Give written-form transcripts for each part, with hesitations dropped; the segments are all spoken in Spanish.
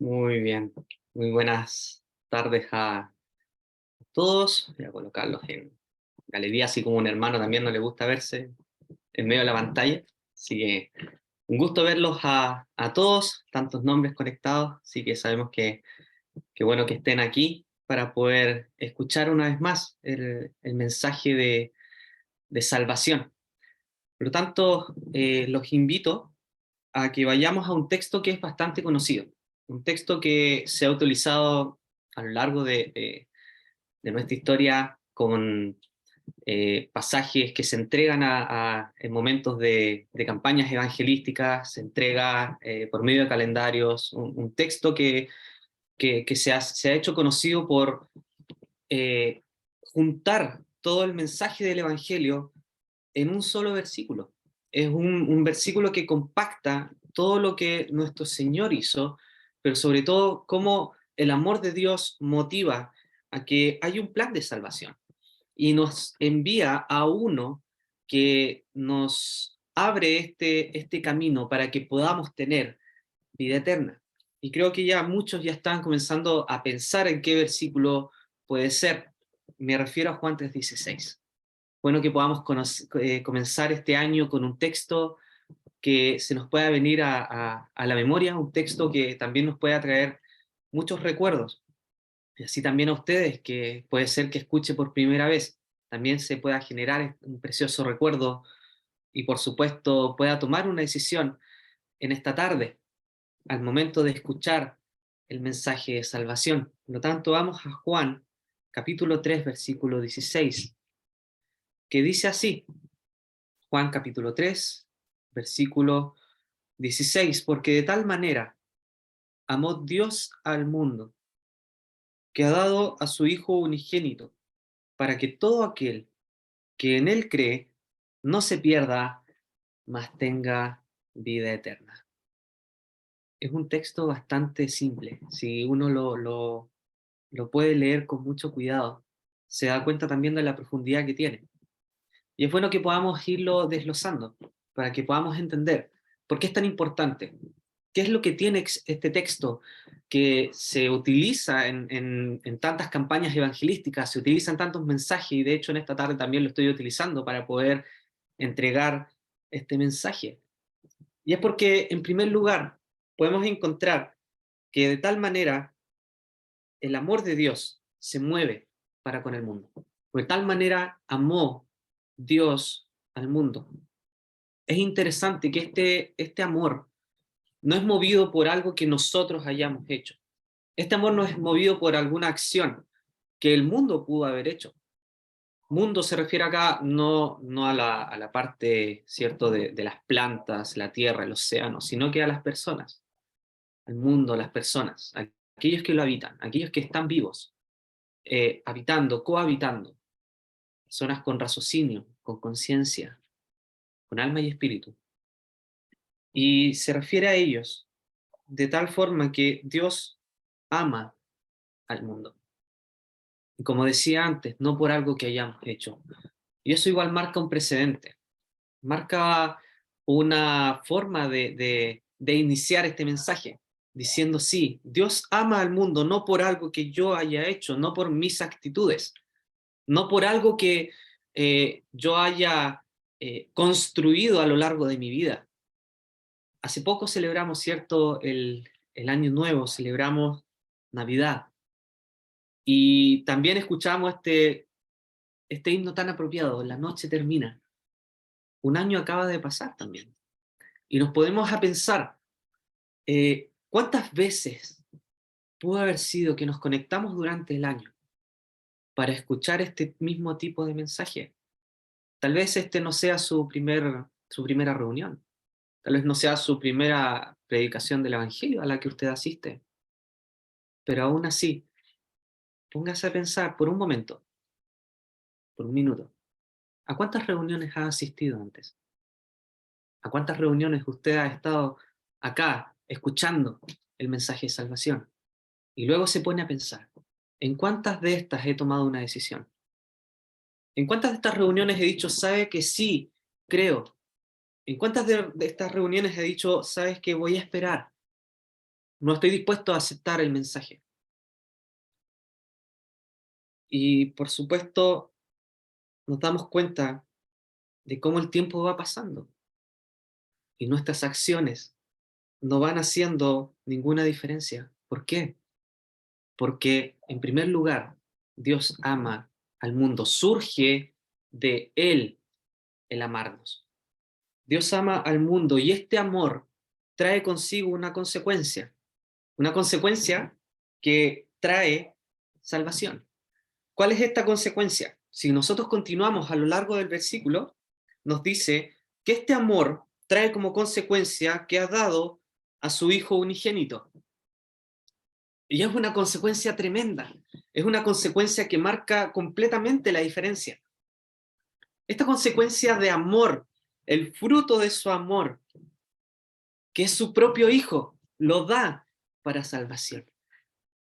Muy bien, muy buenas tardes a todos. Voy a colocarlos en galería, así como un hermano también no le gusta verse en medio de la pantalla. Así que un gusto verlos a todos, tantos nombres conectados, así que sabemos que bueno que estén aquí para poder escuchar una vez más el mensaje de salvación. Por lo tanto, los invito a que vayamos a un texto que es bastante conocido, un texto que se ha utilizado a lo largo de nuestra historia con pasajes que se entregan en momentos de campañas evangelísticas, se entrega por medio de calendarios, un texto que se ha hecho conocido por eh, juntar todo el mensaje del Evangelio en un solo versículo. Es un versículo que compacta todo lo que nuestro Señor hizo, pero sobre todo cómo el amor de Dios motiva a que hay un plan de salvación y nos envía a uno que nos abre este camino para que podamos tener vida eterna. Y creo que ya muchos ya están comenzando a pensar en qué versículo puede ser. Me refiero a Juan 3:16. Bueno que podamos comenzar este año con un texto que se nos pueda venir a la memoria, un texto que también nos pueda traer muchos recuerdos. Y así también a ustedes, que puede ser que escuche por primera vez, también se pueda generar un precioso recuerdo y por supuesto pueda tomar una decisión en esta tarde, al momento de escuchar el mensaje de salvación. Por lo tanto, vamos a Juan, capítulo 3, versículo 16, que dice así: Juan capítulo 3, versículo 16, porque de tal manera amó Dios al mundo, que ha dado a su Hijo unigénito, para que todo aquel que en él cree no se pierda, mas tenga vida eterna. Es un texto bastante simple. Si uno lo puede leer con mucho cuidado, se da cuenta también de la profundidad que tiene. Y es bueno que podamos irlo desglosando para que podamos entender por qué es tan importante, qué es lo que tiene este texto que se utiliza en tantas campañas evangelísticas, se utilizan tantos mensajes y de hecho en esta tarde también lo estoy utilizando para poder entregar este mensaje. Y es porque en primer lugar podemos encontrar que de tal manera el amor de Dios se mueve para con el mundo. De tal manera amó Dios al mundo. Es interesante que este amor no es movido por algo que nosotros hayamos hecho. Este amor no es movido por alguna acción que el mundo pudo haber hecho. Mundo se refiere acá no a la parte, ¿cierto?, de las plantas, la tierra, el océano, sino que a las personas, al mundo, a las personas, a aquellos que lo habitan, a aquellos que están vivos, habitando, cohabitando, personas con raciocinio, con conciencia, con alma y espíritu. Y se refiere a ellos de tal forma que Dios ama al mundo. Y como decía antes, no por algo que hayamos hecho. Y eso igual marca un precedente, marca una forma de iniciar este mensaje, diciendo, sí, Dios ama al mundo no por algo que yo haya hecho, no por mis actitudes, no por algo que yo haya construido a lo largo de mi vida. Hace poco celebramos, ¿cierto?, el Año Nuevo, celebramos Navidad, y también escuchamos este himno tan apropiado: la noche termina, un año acaba de pasar también. Y nos podemos a pensar, ¿cuántas veces pudo haber sido que nos conectamos durante el año para escuchar este mismo tipo de mensaje? Tal vez este no sea su primera reunión, tal vez no sea su primera predicación del Evangelio a la que usted asiste, pero aún así, póngase a pensar por un momento, por un minuto, ¿a cuántas reuniones ha asistido antes? ¿A cuántas reuniones usted ha estado acá escuchando el mensaje de salvación? Y luego se pone a pensar, ¿en cuántas de estas he tomado una decisión? ¿En cuántas de estas reuniones he dicho, sabe que sí, creo? ¿En cuántas de estas reuniones he dicho, sabes que voy a esperar? no estoy dispuesto a aceptar el mensaje. Y por supuesto, nos damos cuenta de cómo el tiempo va pasando y nuestras acciones no van haciendo ninguna diferencia. ¿Por qué? Porque, en primer lugar, Dios ama al mundo. Surge de Él el amarnos. Dios ama al mundo y este amor trae consigo una consecuencia que trae salvación. ¿Cuál es esta consecuencia? Si nosotros continuamos a lo largo del versículo, nos dice que este amor trae como consecuencia que ha dado a su Hijo unigénito. Y es una consecuencia tremenda, es una consecuencia que marca completamente la diferencia. Esta consecuencia de amor, el fruto de su amor, que es su propio Hijo, lo da para salvación.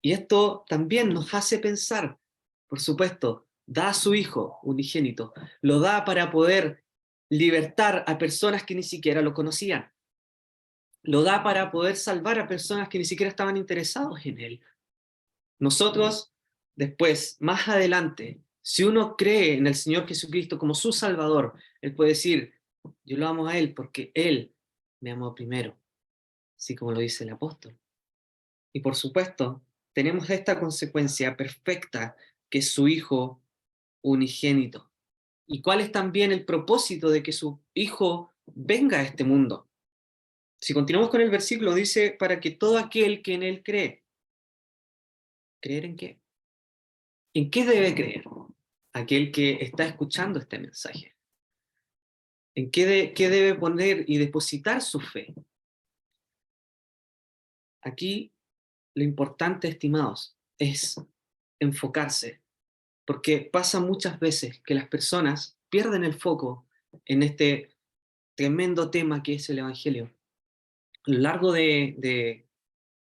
Y esto también nos hace pensar, por supuesto, da a su Hijo unigénito, lo da para poder libertar a personas que ni siquiera lo conocían, lo da para poder salvar a personas que ni siquiera estaban interesados en Él. Nosotros, después, más adelante, si uno cree en el Señor Jesucristo como su Salvador, Él puede decir, yo lo amo a Él porque Él me amó primero, así como lo dice el apóstol. Y por supuesto, tenemos esta consecuencia perfecta que es su Hijo unigénito. ¿Y cuál es también el propósito de que su Hijo venga a este mundo? Si continuamos con el versículo, dice, para que todo aquel que en Él cree, ¿creer en qué? ¿En qué debe creer aquel que está escuchando este mensaje? ¿En qué debe poner y depositar su fe? Aquí lo importante, estimados, es enfocarse, porque pasa muchas veces que las personas pierden el foco en este tremendo tema que es el Evangelio. A lo largo de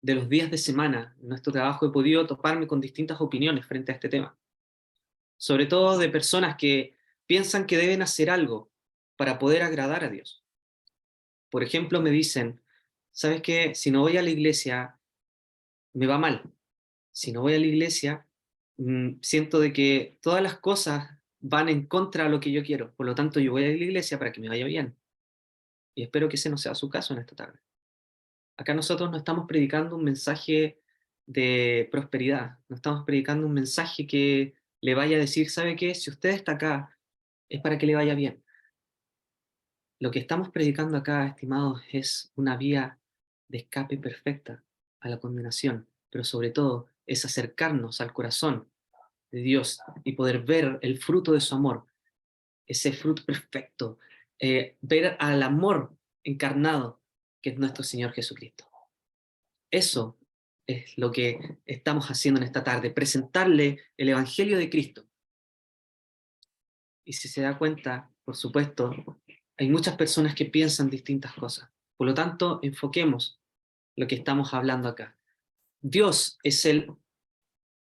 los días de semana, en nuestro trabajo he podido toparme con distintas opiniones frente a este tema, sobre todo de personas que piensan que deben hacer algo para poder agradar a Dios. Por ejemplo, me dicen, ¿sabes qué? Si no voy a la iglesia, me va mal. Si no voy a la iglesia, siento de que todas las cosas van en contra de lo que yo quiero. Por lo tanto, yo voy a la iglesia para que me vaya bien. Y espero que ese no sea su caso en esta tarde. Acá nosotros no estamos predicando un mensaje de prosperidad, no estamos predicando un mensaje que le vaya a decir, ¿sabe qué? Si usted está acá, es para que le vaya bien. Lo que estamos predicando acá, estimados, es una vía de escape perfecta a la condenación, pero sobre todo es acercarnos al corazón de Dios y poder ver el fruto de su amor, ese fruto perfecto, ver al amor encarnado que es nuestro Señor Jesucristo. Eso es lo que estamos haciendo en esta tarde, presentarle el Evangelio de Cristo. Y si se da cuenta, por supuesto, hay muchas personas que piensan distintas cosas. Por lo tanto, enfoquemos lo que estamos hablando acá. Dios es el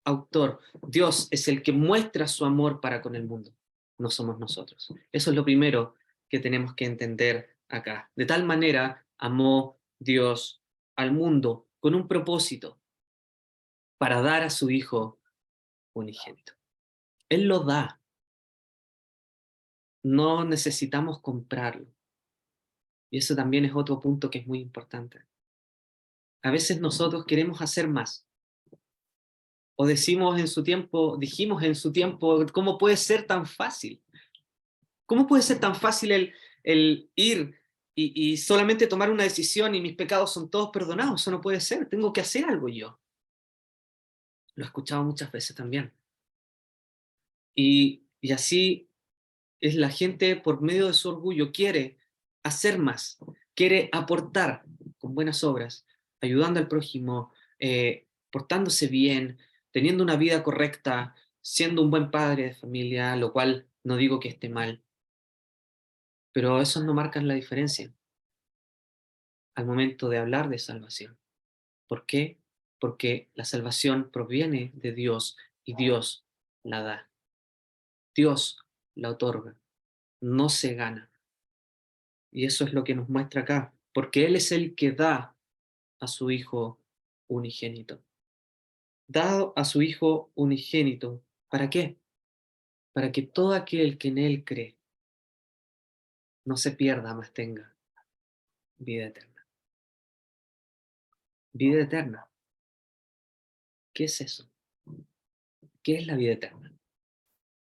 autor, Dios es el que muestra su amor para con el mundo, no somos nosotros. Eso es lo primero que tenemos que entender acá. De tal manera amó Dios al mundo con un propósito para dar a su Hijo unigénito. Él lo da, no necesitamos comprarlo. Y eso también es otro punto que es muy importante. A veces nosotros queremos hacer más. O dijimos en su tiempo, ¿cómo puede ser tan fácil? ¿Cómo puede ser tan fácil el ir y solamente tomar una decisión y mis pecados son todos perdonados? Eso no puede ser, tengo que hacer algo yo. Lo he escuchado muchas veces también. Y así es la gente por medio de su orgullo quiere hacer más, quiere aportar con buenas obras, ayudando al prójimo, portándose bien, teniendo una vida correcta, siendo un buen padre de familia, lo cual no digo que esté mal, pero esos no marcan la diferencia al momento de hablar de salvación. ¿Por qué? Porque la salvación proviene de Dios y Dios la da. Dios la otorga, no se gana. Y eso es lo que nos muestra acá, porque Él es el que da a su Hijo unigénito. Dado a su Hijo unigénito, ¿para qué? Para que todo aquel que en Él cree no se pierda, mas tenga vida eterna. Vida eterna. ¿Qué es eso? ¿Qué es la vida eterna?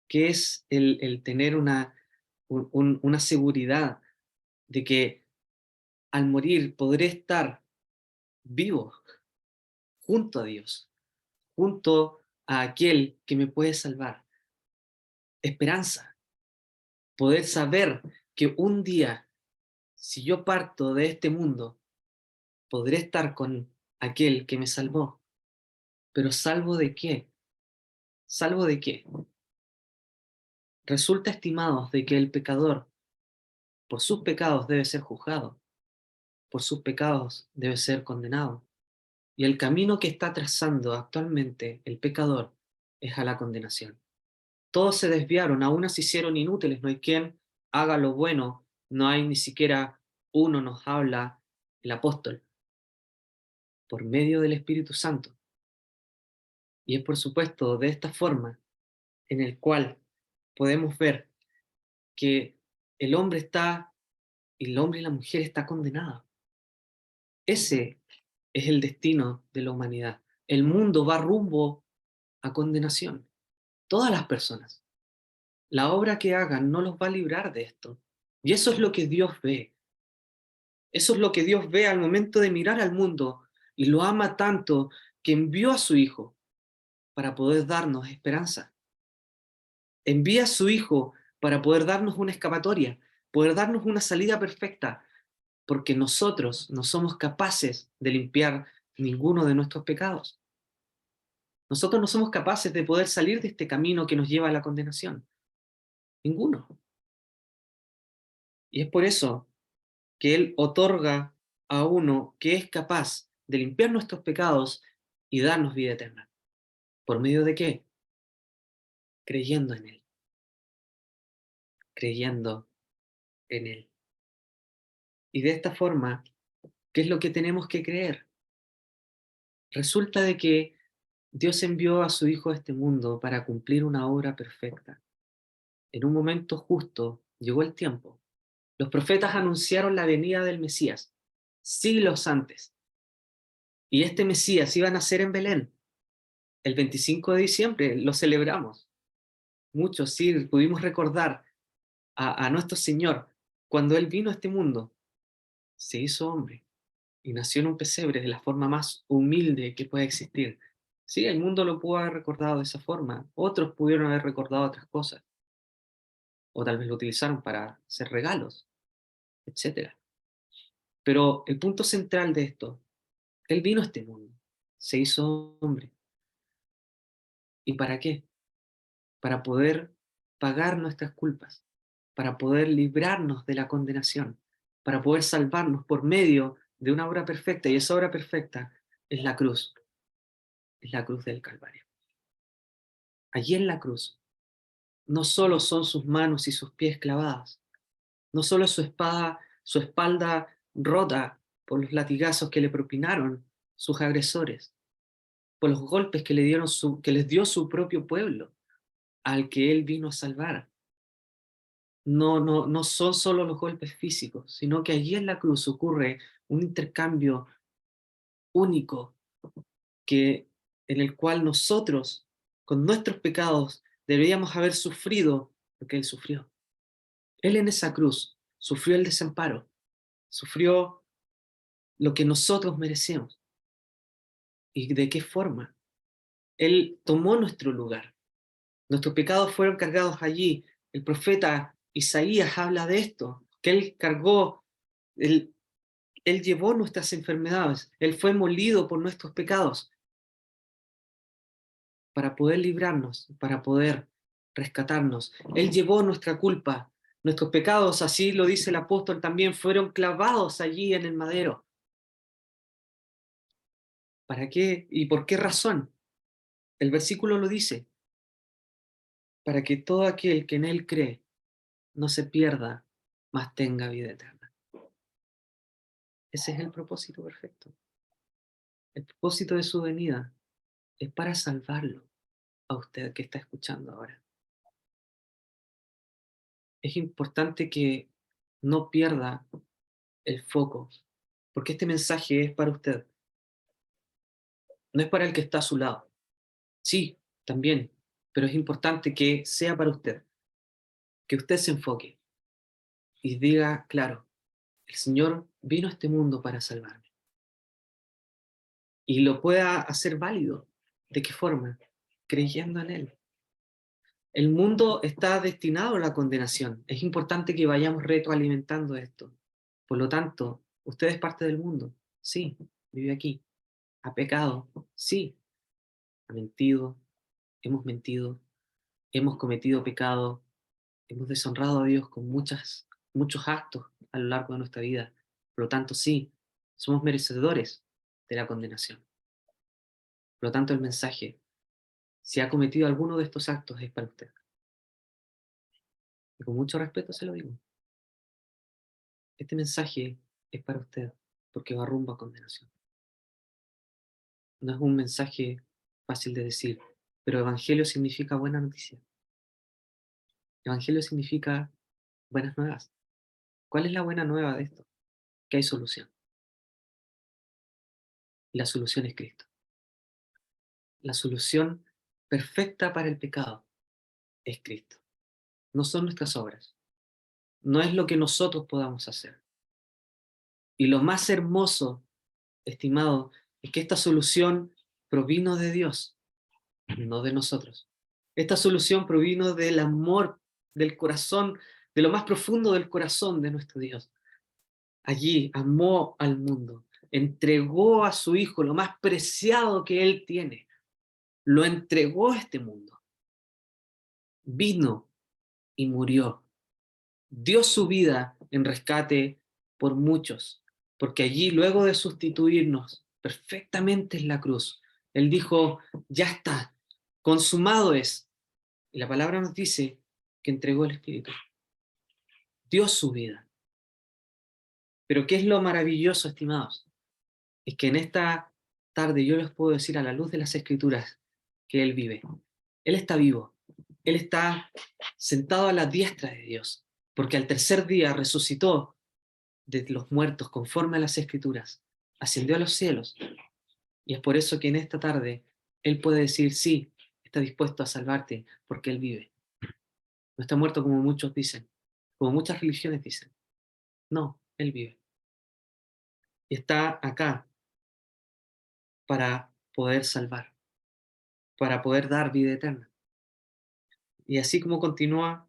¿Qué es el tener una seguridad de que al morir podré estar vivo junto a Dios, junto a aquel que me puede salvar? Esperanza, poder saber que un día, si yo parto de este mundo, podré estar con aquel que me salvó. Pero ¿salvo de qué? ¿Salvo de qué? Resulta, estimados, de que el pecador, por sus pecados, debe ser juzgado, por sus pecados debe ser condenado. Y el camino que está trazando actualmente el pecador es a la condenación. Todos se desviaron, a unas se hicieron inútiles, no hay quien haga lo bueno, no hay ni siquiera uno, nos habla el apóstol, por medio del Espíritu Santo. Y es por supuesto de esta forma en el cual podemos ver que el hombre está, el hombre y la mujer está condenada. Ese es el destino de la humanidad. El mundo va rumbo a condenación. Todas las personas. La obra que hagan no los va a librar de esto. Y eso es lo que Dios ve. Eso es lo que Dios ve al momento de mirar al mundo y lo ama tanto que envió a su Hijo para poder darnos esperanza. Envía a su Hijo para poder darnos una escapatoria, poder darnos una salida perfecta, porque nosotros no somos capaces de limpiar ninguno de nuestros pecados. Nosotros no somos capaces de poder salir de este camino que nos lleva a la condenación. Ninguno. Y es por eso que Él otorga a uno que es capaz de limpiar nuestros pecados y darnos vida eterna. ¿Por medio de qué? Creyendo en Él. Creyendo en Él. Y de esta forma, ¿qué es lo que tenemos que creer? Resulta de que Dios envió a su Hijo a este mundo para cumplir una obra perfecta. En un momento justo llegó el tiempo. Los profetas anunciaron la venida del Mesías siglos antes. Y este Mesías iba a nacer en Belén. El 25 de diciembre lo celebramos. Muchos sí pudimos recordar a nuestro Señor cuando Él vino a este mundo. Se hizo hombre y nació en un pesebre de la forma más humilde que puede existir. Sí, el mundo lo pudo haber recordado de esa forma. Otros pudieron haber recordado otras cosas. O tal vez lo utilizaron para hacer regalos, etcétera. Pero el punto central de esto, Él vino a este mundo, se hizo hombre. ¿Y para qué? Para poder pagar nuestras culpas, para poder librarnos de la condenación, para poder salvarnos por medio de una obra perfecta, y esa obra perfecta es la cruz del Calvario. Allí en la cruz, no solo son sus manos y sus pies clavadas, no solo es su espalda rota por los latigazos que le propinaron sus agresores, por los golpes que que les dio su propio pueblo, al que él vino a salvar. No son solo los golpes físicos, sino que allí en la cruz ocurre un intercambio único que, en el cual nosotros, con nuestros pecados, deberíamos haber sufrido lo que Él sufrió. Él en esa cruz sufrió el desamparo, sufrió lo que nosotros merecemos. ¿Y de qué forma? Él tomó nuestro lugar. Nuestros pecados fueron cargados allí. El profeta Isaías habla de esto, que Él cargó, Él, él llevó nuestras enfermedades, Él fue molido por nuestros pecados para poder librarnos, para poder rescatarnos. Él llevó nuestra culpa, nuestros pecados, así lo dice el apóstol también, fueron clavados allí en el madero. ¿Para qué y por qué razón? El versículo lo dice, para que todo aquel que en Él cree no se pierda, mas tenga vida eterna. Ese es el propósito perfecto. El propósito de su venida es para salvarlo a usted que está escuchando ahora. Es importante que no pierda el foco, porque este mensaje es para usted, no es para el que está a su lado. Sí, también, pero es importante que sea para usted, que usted se enfoque y diga, claro, el Señor vino a este mundo para salvarme y lo pueda hacer válido. ¿De qué forma? Creyendo en Él. El mundo está destinado a la condenación. Es importante que vayamos retroalimentando esto. Por lo tanto, usted es parte del mundo. Sí, vive aquí. ¿Ha pecado? Sí. ¿Ha mentido? Mentido. Hemos cometido pecado. Hemos deshonrado a Dios con muchos actos a lo largo de nuestra vida. Por lo tanto, sí, somos merecedores de la condenación. Por lo tanto, el mensaje, si ha cometido alguno de estos actos, es para usted. Y con mucho respeto se lo digo. Este mensaje es para usted, porque va rumbo a condenación. No es un mensaje fácil de decir, pero evangelio significa buena noticia. Evangelio significa buenas nuevas. ¿Cuál es la buena nueva de esto? Que hay solución. Y la solución es Cristo. La solución perfecta para el pecado es Cristo. No son nuestras obras. No es lo que nosotros podamos hacer. Y lo más hermoso, estimado, es que esta solución provino de Dios, no de nosotros. Esta solución provino del amor del corazón, de lo más profundo del corazón de nuestro Dios. Allí amó al mundo, entregó a su Hijo lo más preciado que Él tiene, lo entregó a este mundo, vino y murió, dio su vida en rescate por muchos, porque allí luego de sustituirnos perfectamente en la cruz, Él dijo, ya está, consumado es. Y la palabra nos dice que entregó el Espíritu, dio su vida. Pero ¿qué es lo maravilloso, estimados? Es que en esta tarde yo les puedo decir a la luz de las Escrituras que Él vive. Él está vivo. Él está sentado a la diestra de Dios, porque al tercer día resucitó de los muertos conforme a las Escrituras, ascendió a los cielos. Y es por eso que en esta tarde Él puede decir, sí, está dispuesto a salvarte, porque Él vive. No está muerto como muchos dicen, como muchas religiones dicen. No, Él vive. Y está acá para poder salvar, para poder dar vida eterna. Y así como continúa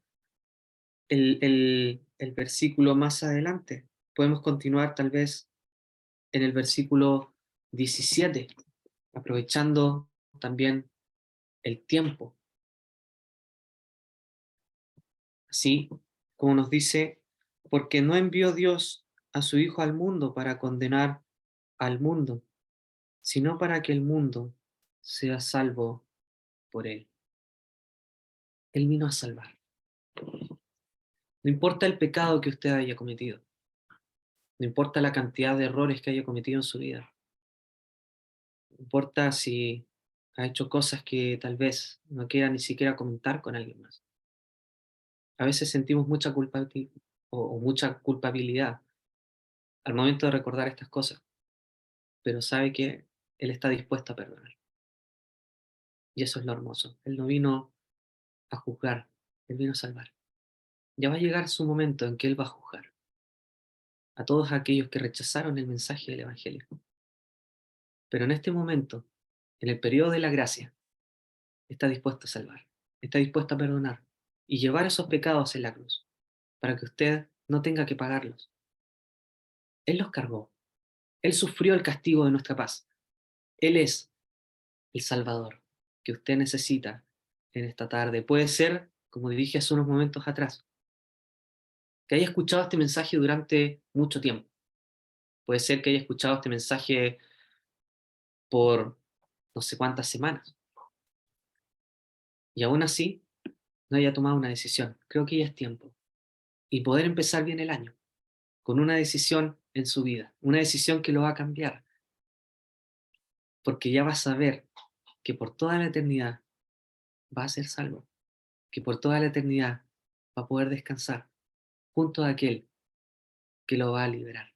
el versículo más adelante, podemos continuar tal vez en el versículo 17, aprovechando también el tiempo. Así como nos dice, porque no envió Dios a su Hijo al mundo para condenar al mundo, sino para que el mundo sea salvo por él. Él vino a salvar. No importa el pecado que usted haya cometido, no importa la cantidad de errores que haya cometido en su vida, no importa si ha hecho cosas que tal vez no quiera ni siquiera comentar con alguien más. A veces sentimos mucha culpa o mucha culpabilidad al momento de recordar estas cosas, pero sabe que Él está dispuesto a perdonar. Y eso es lo hermoso. Él no vino a juzgar, Él vino a salvar. Ya va a llegar su momento en que Él va a juzgar a todos aquellos que rechazaron el mensaje del Evangelio. Pero en este momento, en el periodo de la gracia, está dispuesto a salvar, está dispuesto a perdonar y llevar esos pecados en la cruz, para que usted no tenga que pagarlos. Él los cargó, Él sufrió el castigo de nuestra paz. Él es el Salvador que usted necesita en esta tarde. Puede ser, como dije hace unos momentos atrás, que haya escuchado este mensaje durante mucho tiempo. Puede ser que haya escuchado este mensaje por no sé cuántas semanas y aún así no haya tomado una decisión. Creo que ya es tiempo. Y poder empezar bien el año con una decisión en su vida, una decisión que lo va a cambiar. porque ya vas a ver que por toda la eternidad va a ser salvo, que por toda la eternidad va a poder descansar junto a aquel que lo va a liberar.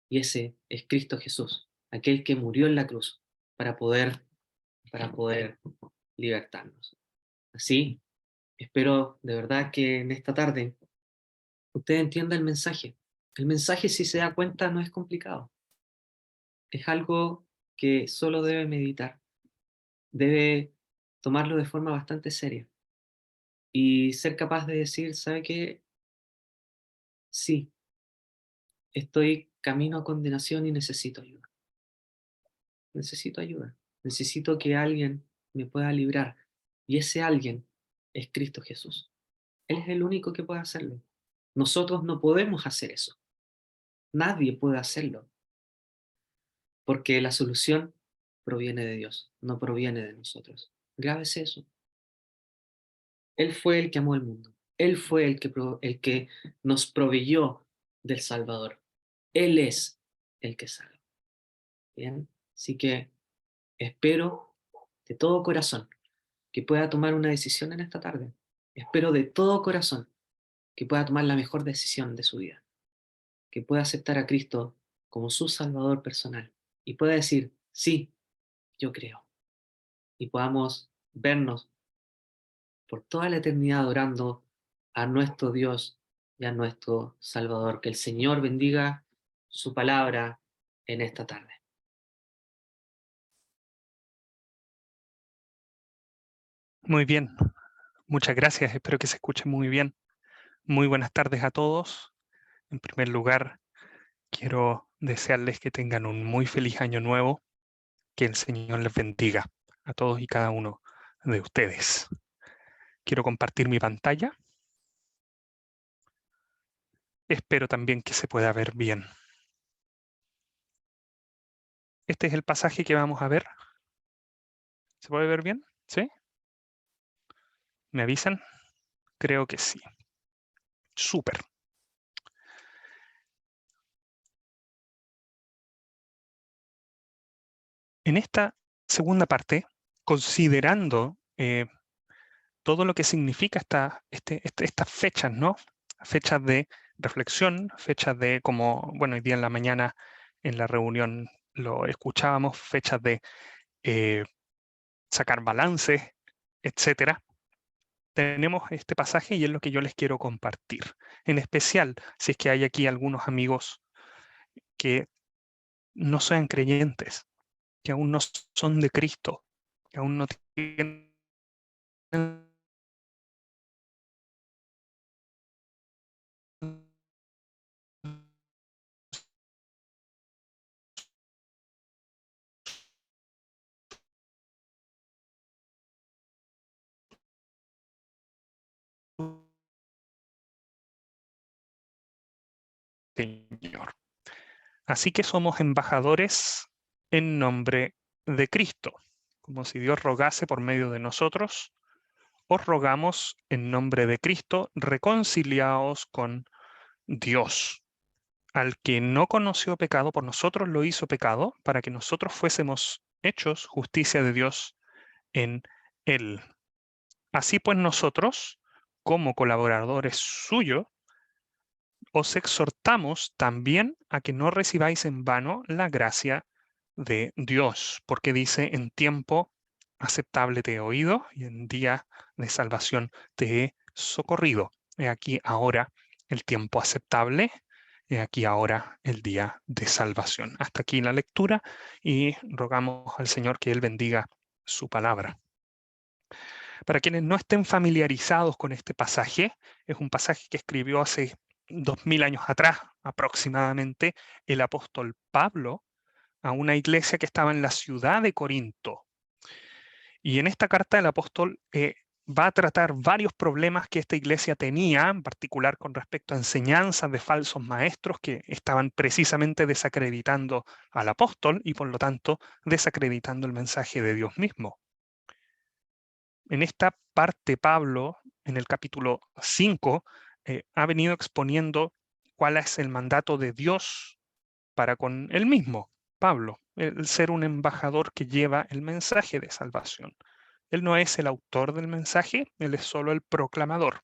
Y ese es Cristo Jesús, aquel que murió en la cruz para poder libertarnos. Así, espero de verdad que en esta tarde usted entienda el mensaje. El mensaje, si se da cuenta, no es complicado. Es algo que solo debe meditar, debe tomarlo de forma bastante seria y ser capaz de decir, ¿sabe qué? Sí, estoy camino a condenación y necesito ayuda. Necesito ayuda. Necesito que alguien me pueda librar. Y ese alguien es Cristo Jesús. Él es el único que puede hacerlo. Nosotros no podemos hacer eso. Nadie puede hacerlo. Porque la solución proviene de Dios, no proviene de nosotros. Grábese eso. Él fue el que amó el mundo. Él fue el que nos proveyó del Salvador. Él es el que salva. Bien, así que espero de todo corazón que pueda tomar una decisión en esta tarde. Espero de todo corazón que pueda tomar la mejor decisión de su vida, que pueda aceptar a Cristo como su Salvador personal y pueda decir, sí, yo creo, y podamos vernos por toda la eternidad adorando a nuestro Dios y a nuestro Salvador. Que el Señor bendiga su palabra en esta tarde. Muy bien, muchas gracias, espero que se escuche muy bien. Muy buenas tardes a todos. En primer lugar, quiero desearles que tengan un muy feliz año nuevo, que el Señor les bendiga a todos y cada uno de ustedes. Quiero compartir mi pantalla. Espero también que se pueda ver bien. Este es el pasaje que vamos a ver. ¿Se puede ver bien? ¿Sí? ¿Me avisan? Creo que sí. Súper. En esta segunda parte, considerando todo lo que significa estas fechas, ¿no? Fechas de reflexión, fechas de, como, bueno, hoy día en la mañana en la reunión lo escuchábamos, fechas de sacar balances, etcétera. Tenemos este pasaje y es lo que yo les quiero compartir. En especial, si es que hay aquí algunos amigos que no sean creyentes, que aún no son de Cristo, que aún no tienen Señor. Así que somos embajadores en nombre de Cristo. Como si Dios rogase por medio de nosotros, os rogamos en nombre de Cristo, reconciliaos con Dios. Al que no conoció pecado, por nosotros lo hizo pecado, para que nosotros fuésemos hechos justicia de Dios en él. Así pues nosotros, como colaboradores suyos, os exhortamos también a que no recibáis en vano la gracia de Dios, porque dice, en tiempo aceptable te he oído y en día de salvación te he socorrido. He aquí ahora el tiempo aceptable, he aquí ahora el día de salvación. Hasta aquí la lectura y rogamos al Señor que Él bendiga su palabra. Para quienes no estén familiarizados con este pasaje, es un pasaje que escribió hace 2000 años atrás aproximadamente el apóstol Pablo a una iglesia que estaba en la ciudad de Corinto. Y en esta carta el apóstol va a tratar varios problemas que esta iglesia tenía, en particular con respecto a enseñanzas de falsos maestros que estaban precisamente desacreditando al apóstol y por lo tanto desacreditando el mensaje de Dios mismo. En esta parte Pablo, en el capítulo 5, ha venido exponiendo cuál es el mandato de Dios para con él mismo, Pablo, el ser un embajador que lleva el mensaje de salvación. Él no es el autor del mensaje, él es solo el proclamador.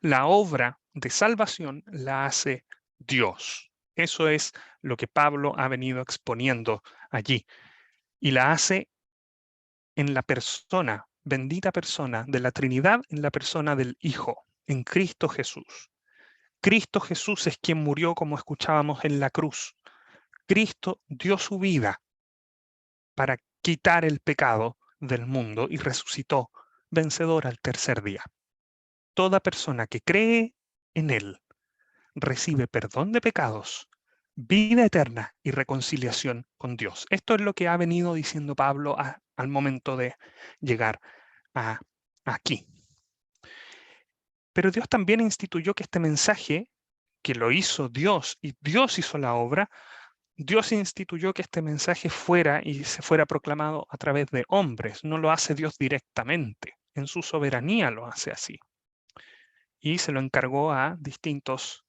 La obra de salvación la hace Dios. Eso es lo que Pablo ha venido exponiendo allí. Y la hace en la persona, bendita persona de la Trinidad, en la persona del Hijo, en Cristo Jesús. Cristo Jesús es quien murió, como escuchábamos, en la cruz. Cristo dio su vida para quitar el pecado del mundo y resucitó vencedor al tercer día. Toda persona que cree en Él recibe perdón de pecados, vida eterna y reconciliación con Dios. Esto es lo que ha venido diciendo Pablo al momento de llegar aquí. Pero Dios también instituyó que este mensaje, que lo hizo Dios y Dios hizo la obra, Dios instituyó que este mensaje fuera y se fuera proclamado a través de hombres. No lo hace Dios directamente. En su soberanía lo hace así. Y se lo encargó a distintos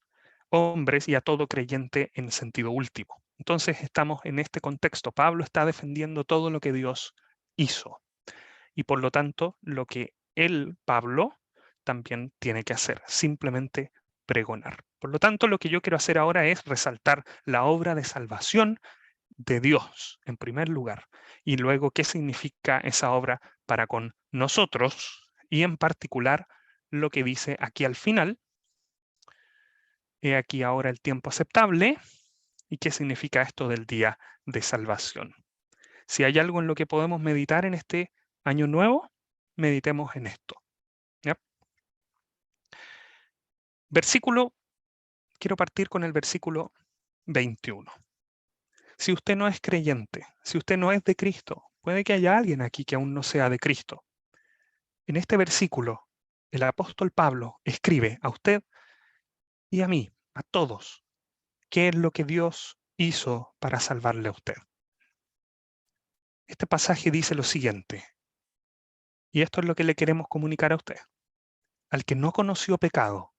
hombres y a todo creyente en sentido último. Entonces estamos en este contexto. Pablo está defendiendo todo lo que Dios hizo. Y por lo tanto, lo que él, Pablo, también tiene que hacer, simplemente pregonar. Por lo tanto, lo que yo quiero hacer ahora es resaltar la obra de salvación de Dios, en primer lugar, y luego qué significa esa obra para con nosotros, y en particular lo que dice aquí al final. He aquí ahora el tiempo aceptable, y qué significa esto del día de salvación. Si hay algo en lo que podemos meditar en este año nuevo, meditemos en esto. ¿Ya? Quiero partir con el versículo 21. Si usted no es creyente, si usted no es de Cristo, puede que haya alguien aquí que aún no sea de Cristo. En este versículo, el apóstol Pablo escribe a usted y a mí, a todos, qué es lo que Dios hizo para salvarle a usted. Este pasaje dice lo siguiente, y esto es lo que le queremos comunicar a usted. Al que no conoció pecado,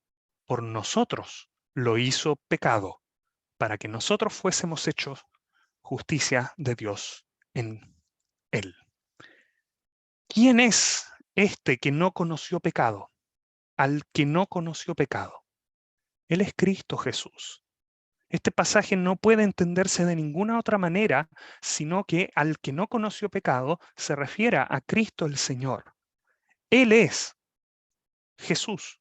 por nosotros lo hizo pecado, para que nosotros fuésemos hechos justicia de Dios en él. ¿Quién es este que no conoció pecado? Al que no conoció pecado. Él es Cristo Jesús. Este pasaje no puede entenderse de ninguna otra manera, sino que al que no conoció pecado se refiere a Cristo el Señor. Él es Jesús.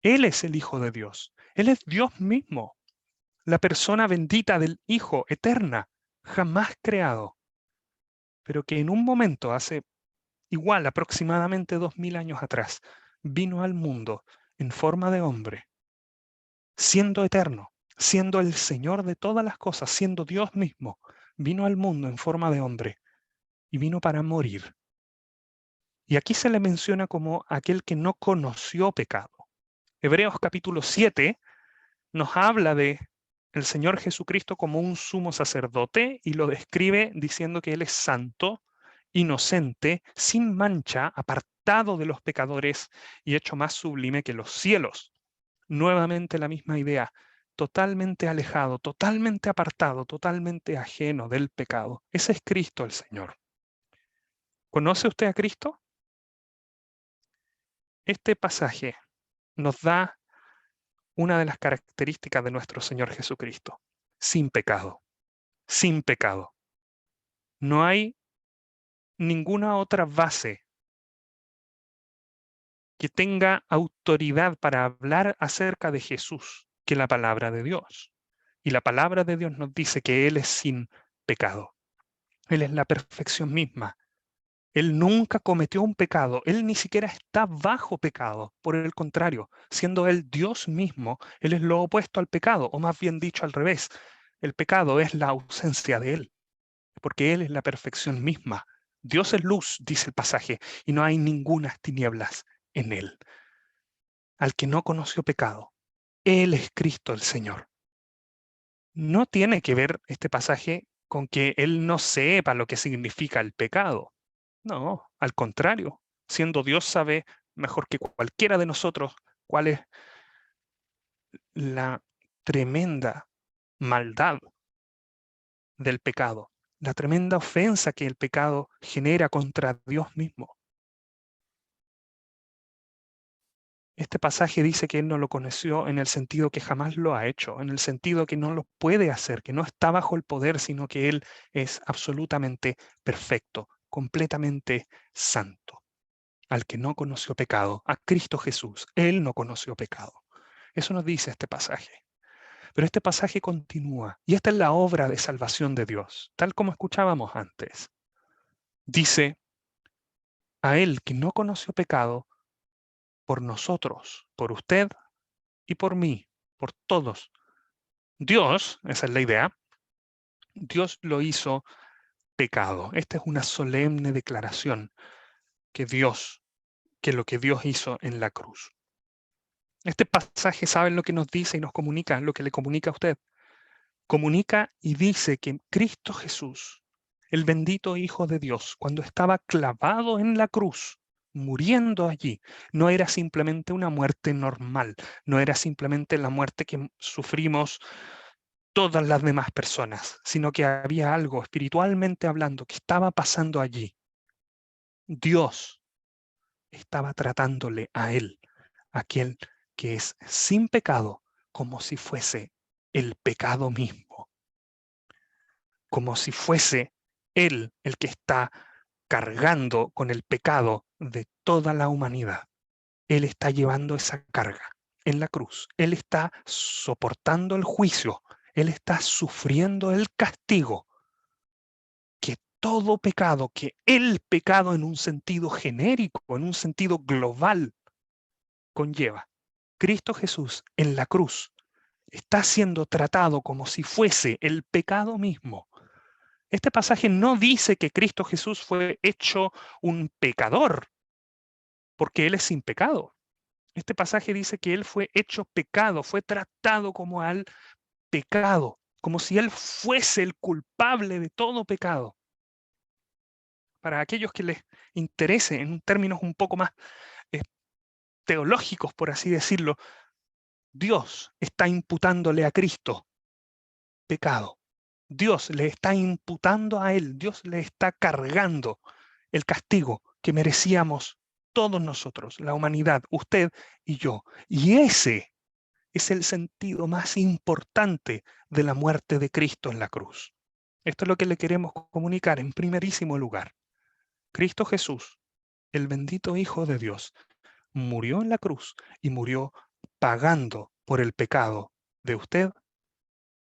Él es el Hijo de Dios. Él es Dios mismo, la persona bendita del Hijo, eterna, jamás creado, pero que en un momento, hace igual aproximadamente 2000 años atrás, vino al mundo en forma de hombre, siendo eterno, siendo el Señor de todas las cosas, siendo Dios mismo, vino al mundo en forma de hombre y vino para morir. Y aquí se le menciona como aquel que no conoció pecado. Hebreos capítulo 7 nos habla de el Señor Jesucristo como un sumo sacerdote y lo describe diciendo que Él es santo, inocente, sin mancha, apartado de los pecadores y hecho más sublime que los cielos. Nuevamente la misma idea, totalmente alejado, totalmente apartado, totalmente ajeno del pecado. Ese es Cristo el Señor. ¿Conoce usted a Cristo? Este pasaje nos da una de las características de nuestro Señor Jesucristo, sin pecado, sin pecado. No hay ninguna otra base que tenga autoridad para hablar acerca de Jesús que la palabra de Dios. Y la palabra de Dios nos dice que Él es sin pecado. Él es la perfección misma. Él nunca cometió un pecado. Él ni siquiera está bajo pecado. Por el contrario, siendo Él Dios mismo, Él es lo opuesto al pecado, o más bien dicho al revés. El pecado es la ausencia de Él, porque Él es la perfección misma. Dios es luz, dice el pasaje, y no hay ninguna tinieblas en Él. Al que no conoció pecado, Él es Cristo el Señor. No tiene que ver este pasaje con que Él no sepa lo que significa el pecado. No, al contrario, siendo Dios sabe mejor que cualquiera de nosotros cuál es la tremenda maldad del pecado, la tremenda ofensa que el pecado genera contra Dios mismo. Este pasaje dice que Él no lo conoció en el sentido que jamás lo ha hecho, en el sentido que no lo puede hacer, que no está bajo el poder, sino que Él es absolutamente perfecto, completamente santo. Al que no conoció pecado, a Cristo Jesús, Él no conoció pecado. Eso nos dice este pasaje. Pero este pasaje continúa, y esta es la obra de salvación de Dios, tal como escuchábamos antes. Dice, a Él que no conoció pecado, por nosotros, por usted y por mí, por todos. Dios, esa es la idea, Dios lo hizo pecado. Esta es una solemne declaración que lo que Dios hizo en la cruz. Este pasaje, ¿saben lo que nos dice y nos comunica? Lo que le comunica a usted. Comunica y dice que Cristo Jesús, el bendito Hijo de Dios, cuando estaba clavado en la cruz, muriendo allí, no era simplemente una muerte normal, no era simplemente la muerte que sufrimos todas las demás personas, sino que había algo espiritualmente hablando que estaba pasando allí. Dios estaba tratándole a él, aquel que es sin pecado, como si fuese el pecado mismo, como si fuese él el que está cargando con el pecado de toda la humanidad. Él está llevando esa carga en la cruz. Él está soportando el juicio. Él está sufriendo el castigo que todo pecado, que el pecado en un sentido genérico, en un sentido global, conlleva. Cristo Jesús en la cruz está siendo tratado como si fuese el pecado mismo. Este pasaje no dice que Cristo Jesús fue hecho un pecador, porque Él es sin pecado. Este pasaje dice que Él fue hecho pecado, fue tratado como al pecado, como si Él fuese el culpable de todo pecado. Para aquellos que les interese en términos un poco más eh, teológicos, por así decirlo, Dios está imputándole a Cristo pecado. Dios le está imputando a Él, Dios le está cargando el castigo que merecíamos todos nosotros, la humanidad, usted y yo. Y ese es el sentido más importante de la muerte de Cristo en la cruz. Esto es lo que le queremos comunicar en primerísimo lugar. Cristo Jesús, el bendito Hijo de Dios, murió en la cruz y murió pagando por el pecado de usted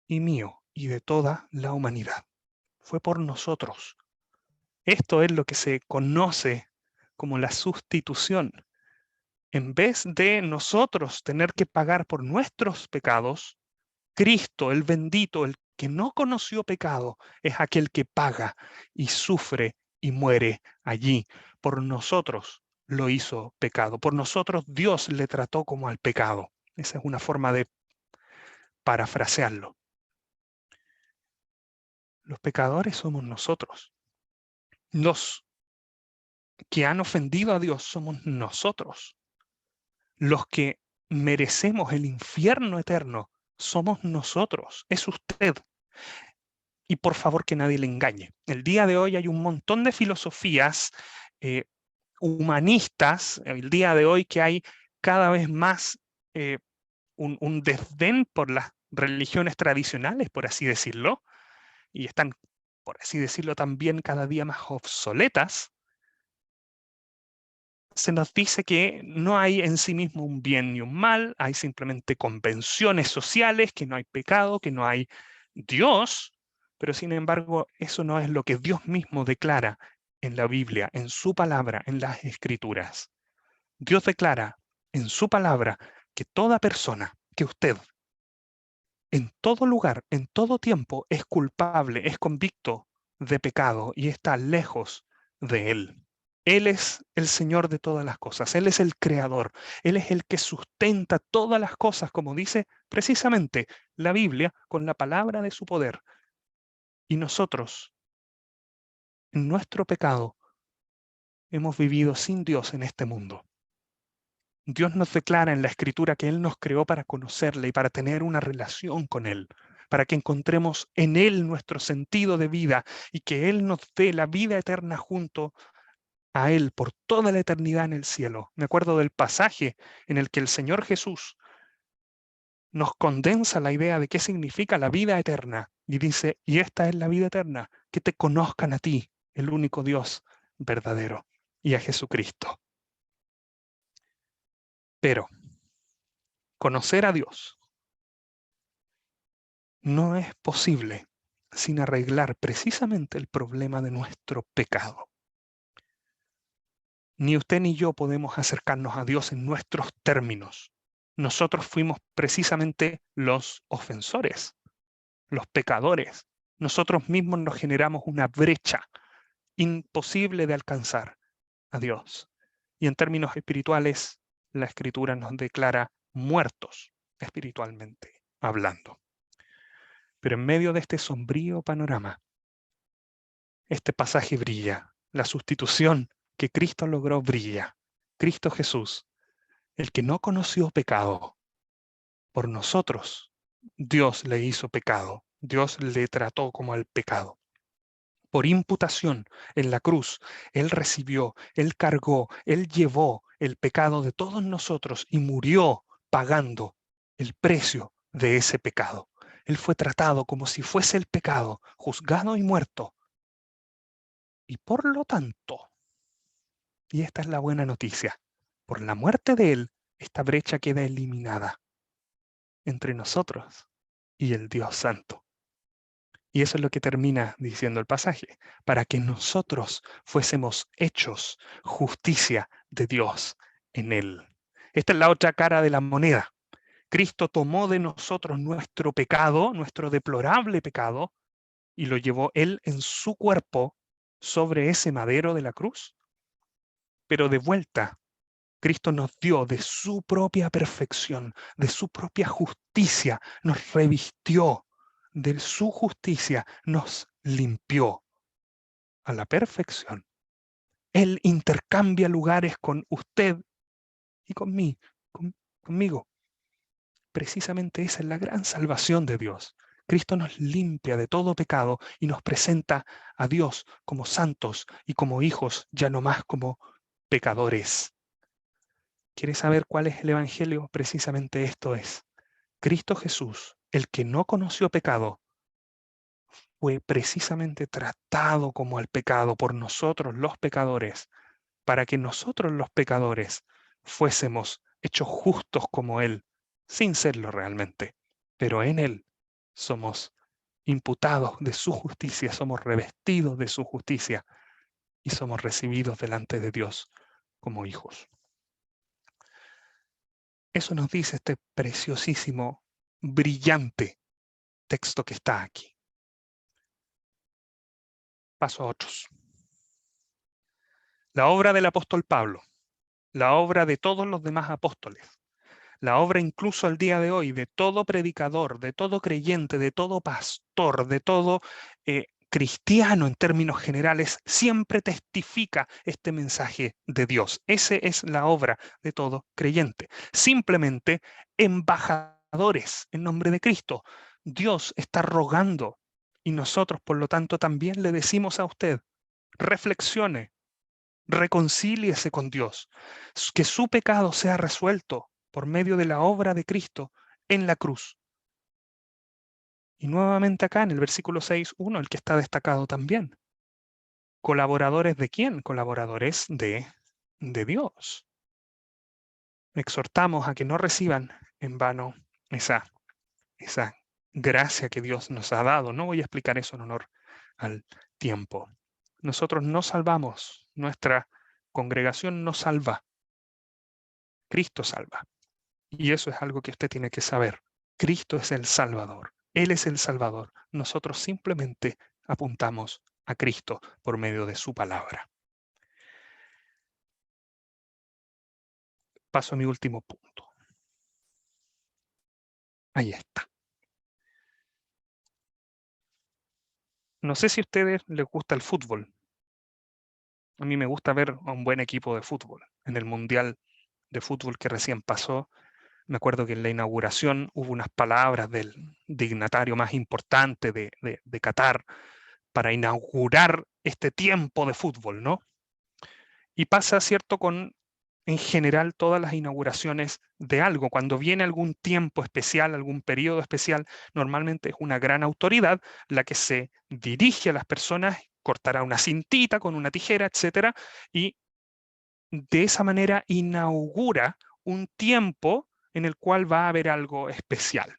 y mío y de toda la humanidad. Fue por nosotros. Esto es lo que se conoce como la sustitución. En vez de nosotros tener que pagar por nuestros pecados, Cristo, el bendito, el que no conoció pecado, es aquel que paga y sufre y muere allí. Por nosotros lo hizo pecado. Por nosotros Dios le trató como al pecado. Esa es una forma de parafrasearlo. Los pecadores somos nosotros. Los que han ofendido a Dios somos nosotros. Los que merecemos el infierno eterno somos nosotros. Es usted. Y por favor que nadie le engañe. El día de hoy hay un montón de filosofías eh, humanistas, el día de hoy que hay cada vez más un desdén por las religiones tradicionales, por así decirlo, y están, por así decirlo, también cada día más obsoletas. Se nos dice que no hay en sí mismo un bien ni un mal, hay simplemente convenciones sociales, que no hay pecado, que no hay Dios, pero sin embargo eso no es lo que Dios mismo declara en la Biblia, en su palabra, en las Escrituras. Dios declara en su palabra que toda persona, que usted, en todo lugar, en todo tiempo, es culpable, es convicto de pecado y está lejos de Él. Él es el Señor de todas las cosas, Él es el Creador, Él es el que sustenta todas las cosas, como dice precisamente la Biblia, con la palabra de su poder. Y nosotros, en nuestro pecado, hemos vivido sin Dios en este mundo. Dios nos declara en la Escritura que Él nos creó para conocerle y para tener una relación con Él. para que encontremos en Él nuestro sentido de vida y que Él nos dé la vida eterna junto a Él por toda la eternidad en el cielo. Me acuerdo del pasaje en el que el Señor Jesús nos condensa la idea de qué significa la vida eterna y dice, y esta es la vida eterna, que te conozcan a ti, el único Dios verdadero, y a Jesucristo. Pero conocer a Dios no es posible sin arreglar precisamente el problema de nuestro pecado. Ni usted ni yo podemos acercarnos a Dios en nuestros términos. Nosotros fuimos precisamente los ofensores, los pecadores. Nosotros mismos nos generamos una brecha imposible de alcanzar a Dios. Y en términos espirituales, la Escritura nos declara muertos espiritualmente hablando. Pero en medio de este sombrío panorama, este pasaje brilla. La sustitución que Cristo logró brilla. Cristo Jesús, el que no conoció pecado, por nosotros, Dios le hizo pecado. Dios le trató como al pecado. Por imputación en la cruz, Él recibió, Él cargó, Él llevó el pecado de todos nosotros y murió pagando el precio de ese pecado. Él fue tratado como si fuese el pecado, juzgado y muerto. Y por lo tanto, y esta es la buena noticia, por la muerte de Él, esta brecha queda eliminada entre nosotros y el Dios Santo. Y eso es lo que termina diciendo el pasaje, para que nosotros fuésemos hechos justicia de Dios en Él. Esta es la otra cara de la moneda. Cristo tomó de nosotros nuestro pecado, nuestro deplorable pecado, y lo llevó Él en su cuerpo sobre ese madero de la cruz. Pero de vuelta, Cristo nos dio de su propia perfección, de su propia justicia, nos revistió de su justicia, nos limpió a la perfección. Él intercambia lugares con usted y conmigo. Precisamente esa es la gran salvación de Dios. Cristo nos limpia de todo pecado y nos presenta a Dios como santos y como hijos, ya no más como pecadores. ¿Quieres saber cuál es el Evangelio? Precisamente esto es. Cristo Jesús, el que no conoció pecado, fue precisamente tratado como al pecado por nosotros los pecadores, para que nosotros los pecadores fuésemos hechos justos como Él, sin serlo realmente. Pero en Él somos imputados de su justicia, somos revestidos de su justicia y somos recibidos delante de Dios como hijos. Eso nos dice este preciosísimo, brillante texto que está aquí. Paso a otros. La obra del apóstol Pablo, la obra de todos los demás apóstoles, la obra incluso al día de hoy de todo predicador, de todo creyente, de todo pastor, de todo cristiano en términos generales, siempre testifica este mensaje de Dios. Esa es la obra de todo creyente. Simplemente embajadores en nombre de Cristo. Dios está rogando y nosotros, por lo tanto, también le decimos a usted, reflexione, reconcíliese con Dios, que su pecado sea resuelto por medio de la obra de Cristo en la cruz. Y nuevamente acá en el versículo 6:1, el que está destacado también. ¿Colaboradores de quién? Colaboradores de Dios. Exhortamos a que no reciban en vano esa gracia que Dios nos ha dado. No voy a explicar eso en honor al tiempo. Nosotros no salvamos, nuestra congregación no salva, Cristo salva. Y eso es algo que usted tiene que saber. Cristo es el Salvador. Él es el Salvador. Nosotros simplemente apuntamos a Cristo por medio de su palabra. Paso a mi último punto. Ahí está. No sé si a ustedes les gusta el fútbol. A mí me gusta ver a un buen equipo de fútbol. En el Mundial de Fútbol que recién pasó, Me acuerdo que en la inauguración hubo unas palabras del dignatario más importante de Qatar para inaugurar este tiempo de fútbol, ¿no? Y pasa, ¿cierto?, con en general todas las inauguraciones de algo. Cuando viene algún tiempo especial, algún periodo especial, normalmente es una gran autoridad la que se dirige a las personas, cortará una cintita con una tijera, etcétera, y de esa manera inaugura un tiempo en el cual va a haber algo especial.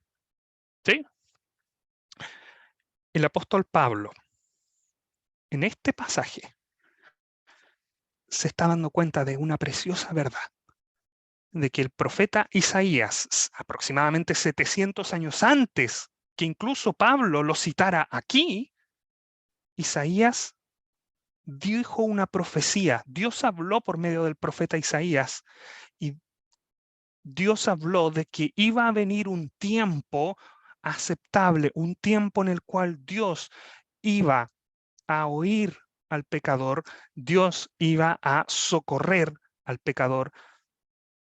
¿Sí? El apóstol Pablo, en este pasaje, se está dando cuenta de una preciosa verdad, de que el profeta Isaías, aproximadamente 700 años antes que incluso Pablo lo citara aquí, Isaías dijo una profecía. Dios habló por medio del profeta Isaías y Dios habló de que iba a venir un tiempo aceptable, un tiempo en el cual Dios iba a oír al pecador, Dios iba a socorrer al pecador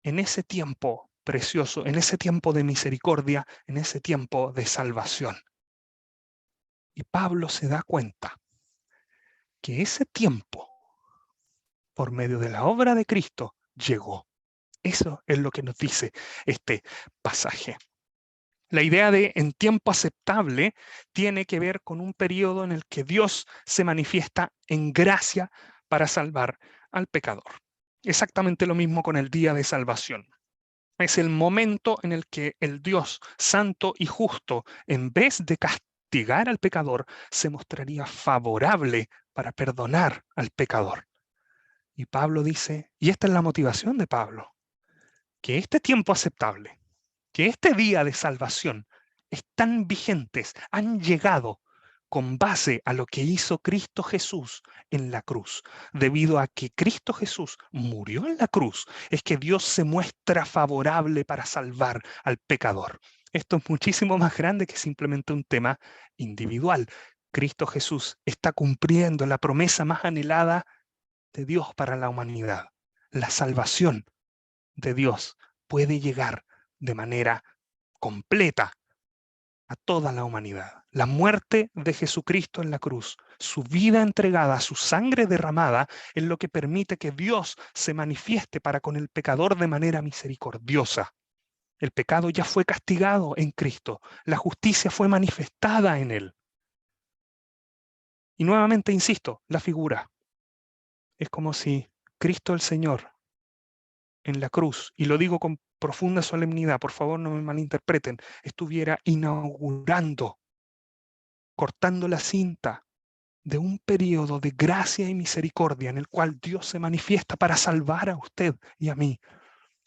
en ese tiempo precioso, en ese tiempo de misericordia, en ese tiempo de salvación. Y Pablo se da cuenta que ese tiempo, por medio de la obra de Cristo, llegó. Eso es lo que nos dice este pasaje. La idea de en tiempo aceptable tiene que ver con un periodo en el que Dios se manifiesta en gracia para salvar al pecador. Exactamente lo mismo con el día de salvación. Es el momento en el que el Dios santo y justo, en vez de castigar al pecador, se mostraría favorable para perdonar al pecador. Y Pablo dice, y esta es la motivación de Pablo, que este tiempo aceptable, que este día de salvación están vigentes, han llegado con base a lo que hizo Cristo Jesús en la cruz. Debido a que Cristo Jesús murió en la cruz, es que Dios se muestra favorable para salvar al pecador. Esto es muchísimo más grande que simplemente un tema individual. Cristo Jesús está cumpliendo la promesa más anhelada de Dios para la humanidad. La salvación de Dios puede llegar de manera completa a toda la humanidad. La muerte de Jesucristo en la cruz, su vida entregada, su sangre derramada, es lo que permite que Dios se manifieste para con el pecador de manera misericordiosa. El pecado ya fue castigado en Cristo, la justicia fue manifestada en Él. Y nuevamente insisto, la figura es como si Cristo el Señor en la cruz, y lo digo con profunda solemnidad, por favor no me malinterpreten, estuviera inaugurando, cortando la cinta de un periodo de gracia y misericordia en el cual Dios se manifiesta para salvar a usted y a mí.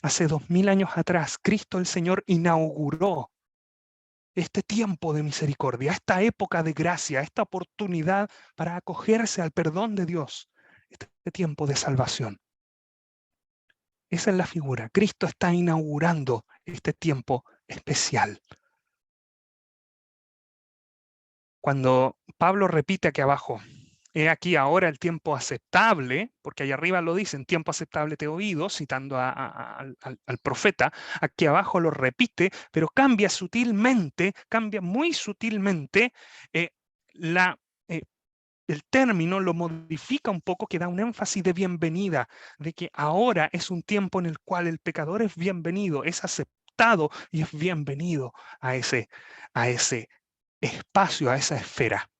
Hace 2000 años atrás, Cristo el Señor inauguró este tiempo de misericordia, esta época de gracia, esta oportunidad para acogerse al perdón de Dios, este tiempo de salvación. Esa es la figura. Cristo está inaugurando este tiempo especial. Cuando Pablo repite aquí abajo, he aquí ahora el tiempo aceptable, porque allá arriba lo dicen, tiempo aceptable te he oído, citando al profeta, aquí abajo lo repite, pero cambia sutilmente, cambia muy sutilmente eh, la... el término lo modifica un poco, que da un énfasis de bienvenida, de que ahora es un tiempo en el cual el pecador es bienvenido, es aceptado y es bienvenido a ese espacio, a esa esfera,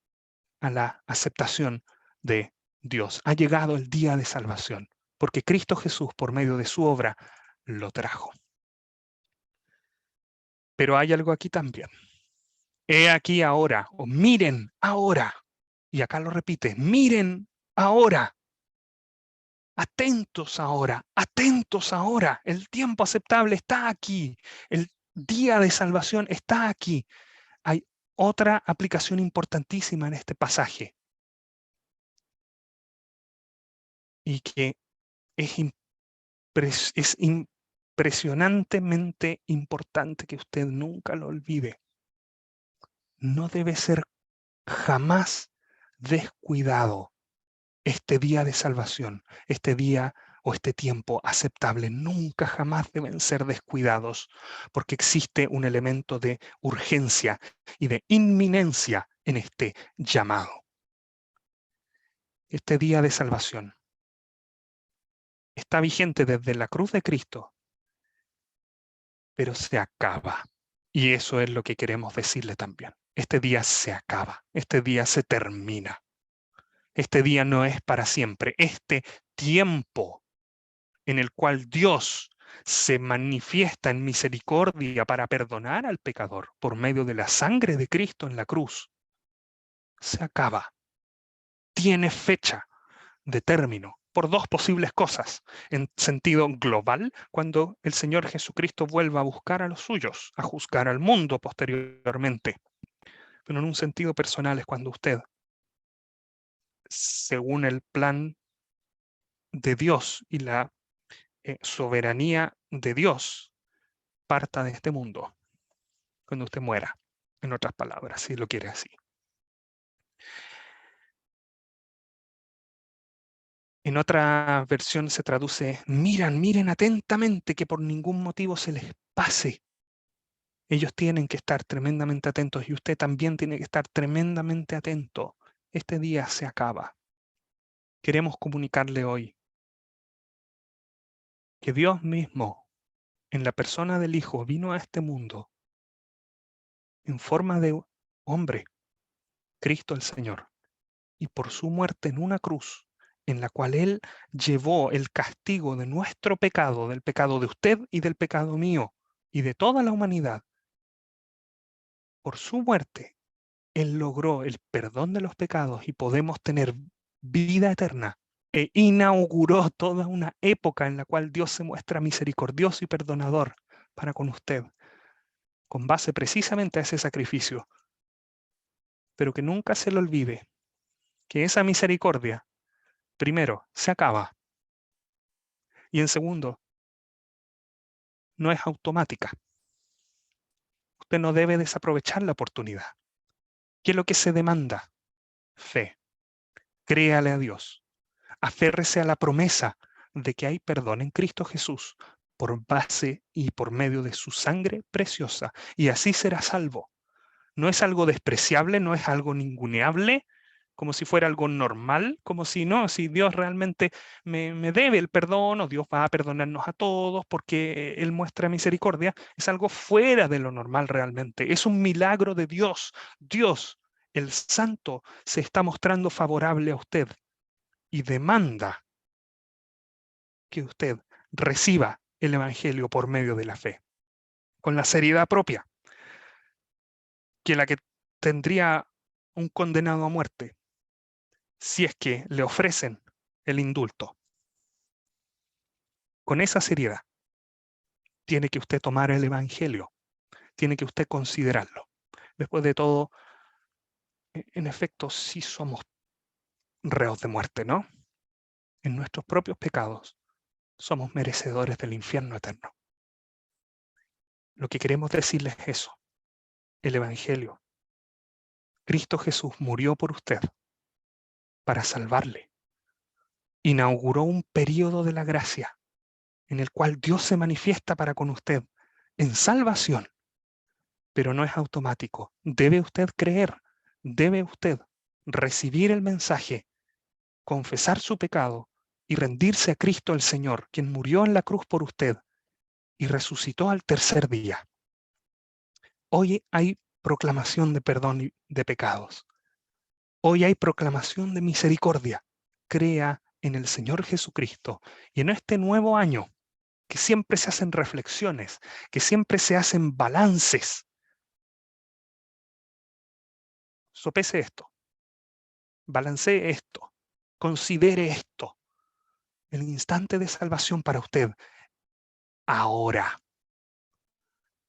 a la aceptación de Dios. Ha llegado el día de salvación, porque Cristo Jesús, por medio de su obra, lo trajo. Pero hay algo aquí también. He aquí ahora, o miren ahora. Y acá lo repite, miren ahora. Atentos ahora. El tiempo aceptable está aquí. El día de salvación está aquí. Hay otra aplicación importantísima en este pasaje y que es impresionantemente importante que usted nunca lo olvide. No debe ser jamás descuidado este día de salvación, este día o este tiempo aceptable nunca jamás deben ser descuidados, porque existe un elemento de urgencia y de inminencia en este llamado. Este día de salvación está vigente desde la cruz de Cristo, pero se acaba. Y eso es lo que queremos decirle también. Este día se acaba, este día se termina. Este día no es para siempre. Este tiempo en el cual Dios se manifiesta en misericordia para perdonar al pecador por medio de la sangre de Cristo en la cruz, se acaba. Tiene fecha de término por dos posibles cosas. En sentido global, cuando el Señor Jesucristo vuelva a buscar a los suyos, a juzgar al mundo posteriormente. Pero en un sentido personal es cuando usted, según el plan de Dios y la soberanía de Dios, parta de este mundo, cuando usted muera, en otras palabras, si lo quiere así. En otra versión se traduce, miren atentamente que por ningún motivo se les pase. Ellos tienen que estar tremendamente atentos y usted también tiene que estar tremendamente atento. Este día se acaba. Queremos comunicarle hoy que Dios mismo, en la persona del Hijo, vino a este mundo en forma de hombre, Cristo el Señor, y por su muerte en una cruz, en la cual Él llevó el castigo de nuestro pecado, del pecado de usted y del pecado mío, y de toda la humanidad, por su muerte, Él logró el perdón de los pecados y podemos tener vida eterna. E inauguró toda una época en la cual Dios se muestra misericordioso y perdonador para con usted, con base precisamente a ese sacrificio. Pero que nunca se le olvide que esa misericordia, primero, se acaba. Y en segundo, no es automática. Usted no debe desaprovechar la oportunidad. ¿Qué es lo que se demanda? Fe. Créale a Dios. Aférrese a la promesa de que hay perdón en Cristo Jesús por base y por medio de su sangre preciosa. Y así será salvo. No es algo despreciable, no es algo ninguneable, como si fuera algo normal, como si no, si Dios realmente me debe el perdón o Dios va a perdonarnos a todos porque Él muestra misericordia, es algo fuera de lo normal realmente. Es un milagro de Dios. Dios, el Santo, se está mostrando favorable a usted y demanda que usted reciba el Evangelio por medio de la fe, con la seriedad propia que la que tendría un condenado a muerte si es que le ofrecen el indulto. Con esa seriedad tiene que usted tomar el Evangelio, tiene que usted considerarlo. Después de todo, en efecto, sí somos reos de muerte, ¿no? En nuestros propios pecados somos merecedores del infierno eterno. Lo que queremos decirles es eso, el Evangelio. Cristo Jesús murió por usted para salvarle. Inauguró un período de la gracia en el cual Dios se manifiesta para con usted en salvación, pero no es automático. Debe usted creer, debe usted recibir el mensaje, confesar su pecado y rendirse a Cristo el Señor, quien murió en la cruz por usted y resucitó al tercer día. Hoy hay proclamación de perdón de pecados. Hoy hay proclamación de misericordia. Crea en el Señor Jesucristo y en este nuevo año que siempre se hacen reflexiones, que siempre se hacen balances. Sopese esto, balancee esto, considere esto. El instante de salvación para usted, ahora.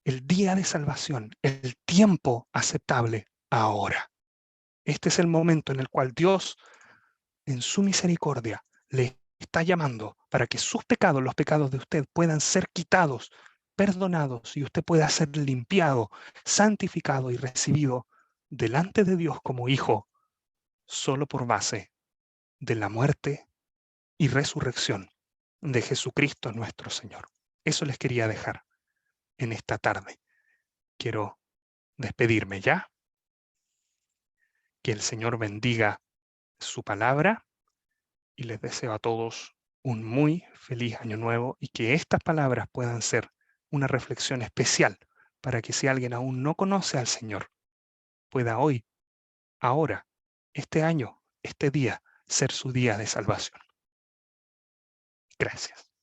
El día de salvación, el tiempo aceptable, ahora. Este es el momento en el cual Dios, en su misericordia, le está llamando para que sus pecados, los pecados de usted, puedan ser quitados, perdonados y usted pueda ser limpiado, santificado y recibido delante de Dios como hijo, solo por base de la muerte y resurrección de Jesucristo nuestro Señor. Eso les quería dejar en esta tarde. Quiero despedirme ya. Que el Señor bendiga su palabra y les deseo a todos un muy feliz año nuevo y que estas palabras puedan ser una reflexión especial para que si alguien aún no conoce al Señor, pueda hoy, ahora, este año, este día, ser su día de salvación. Gracias.